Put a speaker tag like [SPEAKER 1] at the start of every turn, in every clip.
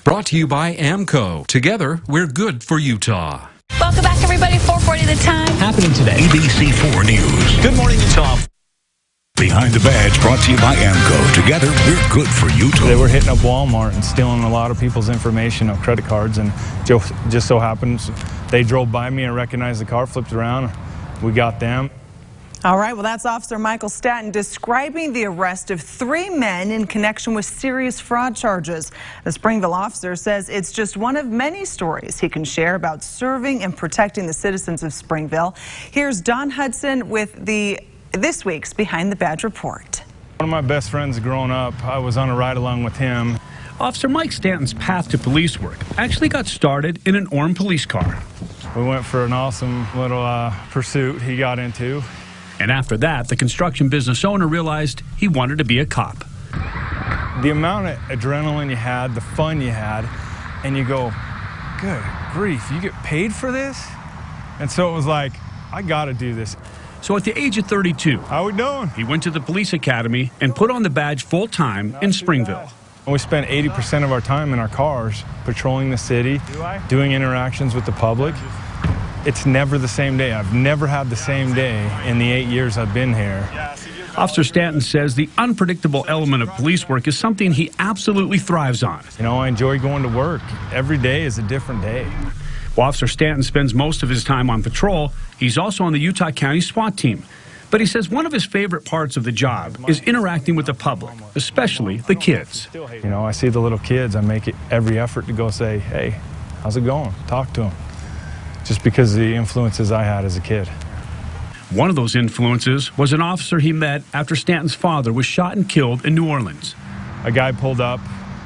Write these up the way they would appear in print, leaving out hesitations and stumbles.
[SPEAKER 1] Brought to you by AMCO. Together, we're good for Utah.
[SPEAKER 2] Welcome back, everybody. 4:40 the time.
[SPEAKER 3] Happening today.
[SPEAKER 4] ABC4 News.
[SPEAKER 3] Good morning, Utah.
[SPEAKER 4] Behind the Badge brought to you by AMCO. Together, we're good for Utah.
[SPEAKER 5] They were hitting up Walmart and stealing a lot of people's information on credit cards, and just so happens they drove by me and recognized the car, flipped around. We got them.
[SPEAKER 6] All right, well, that's Officer Michael Statton describing the arrest of 3 men in connection with serious fraud charges. The Springville officer says it's just one of many stories he can share about serving and protecting the citizens of Springville. Here's Don Hudson with this week's Behind the Badge report.
[SPEAKER 5] One of my best friends growing up, I was on a ride along with him.
[SPEAKER 3] Officer Mike Stanton's path to police work actually got started in an Orem police car.
[SPEAKER 5] We went for an awesome little pursuit he got into.
[SPEAKER 3] And after that, the construction business owner realized he wanted to be a cop.
[SPEAKER 5] The amount of adrenaline you had, the fun you had, and you go, good grief, you get paid for this? And so it was like, I gotta do this.
[SPEAKER 3] So at the age of 32,
[SPEAKER 5] how we doing?
[SPEAKER 3] He went to the police academy and put on the badge full-time in Springville.
[SPEAKER 5] We spent 80% of our time in our cars, patrolling the city, doing interactions with the public. It's never the same day. I've never had the same day in the 8 years I've been here.
[SPEAKER 3] Officer Stanton says the unpredictable element of police work is something he absolutely thrives on.
[SPEAKER 5] You know, I enjoy going to work. Every day is a different day.
[SPEAKER 3] While Officer Stanton spends most of his time on patrol, he's also on the Utah County SWAT team. But he says one of his favorite parts of the job is interacting with the public, especially the kids.
[SPEAKER 5] You know, I see the little kids. I make every effort to go say, hey, how's it going? Talk to them. Just because of the influences I had as a kid.
[SPEAKER 3] One of those influences was an officer he met after Stanton's father was shot and killed in New Orleans.
[SPEAKER 5] A guy pulled up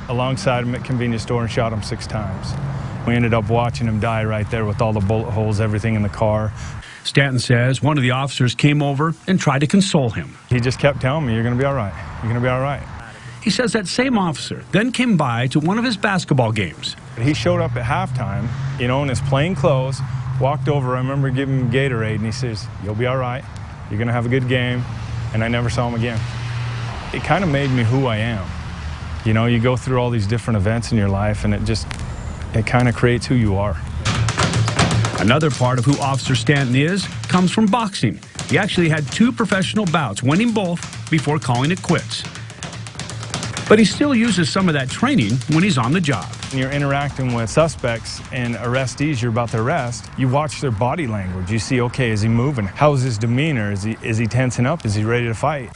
[SPEAKER 5] alongside him at a convenience store and shot him 6 times. We ended up watching him die right there with all the bullet holes, everything in the car.
[SPEAKER 3] Stanton says one of the officers came over and tried to console him.
[SPEAKER 5] He just kept telling me, you're going to be all right. You're going to be all right.
[SPEAKER 3] He says that same officer then came by to one of his basketball games.
[SPEAKER 5] He showed up at halftime, you know, in his plain clothes, walked over. I remember giving him Gatorade, and he says, you'll be all right. You're going to have a good game. And I never saw him again. It kind of made me who I am. You know, you go through all these different events in your life, and it kind of creates who you are.
[SPEAKER 3] Another part of who Officer Stanton is comes from boxing. He actually had 2 professional bouts, winning both before calling it quits. But he still uses some of that training when he's on the job.
[SPEAKER 5] When you're interacting with suspects and arrestees you're about to arrest, you watch their body language. You see, okay, is he moving? How's his demeanor? Is he tensing up? Is he ready to fight?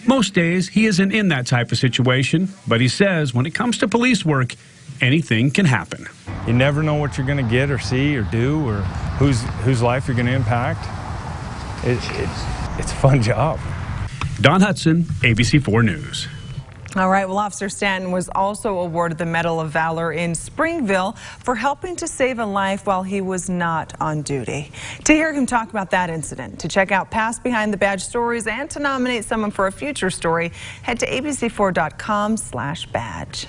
[SPEAKER 3] Most days, he isn't in that type of situation, but he says when it comes to police work, anything can happen.
[SPEAKER 5] You never know what you're going to get or see or do or whose life you're going to impact. It's a fun job.
[SPEAKER 3] Don Hudson, ABC4 News.
[SPEAKER 6] All right, well, Officer Stanton was also awarded the Medal of Valor in Springville for helping to save a life while he was not on duty. To hear him talk about that incident, to check out past Behind the Badge stories, and to nominate someone for a future story, head to abc4.com/badge.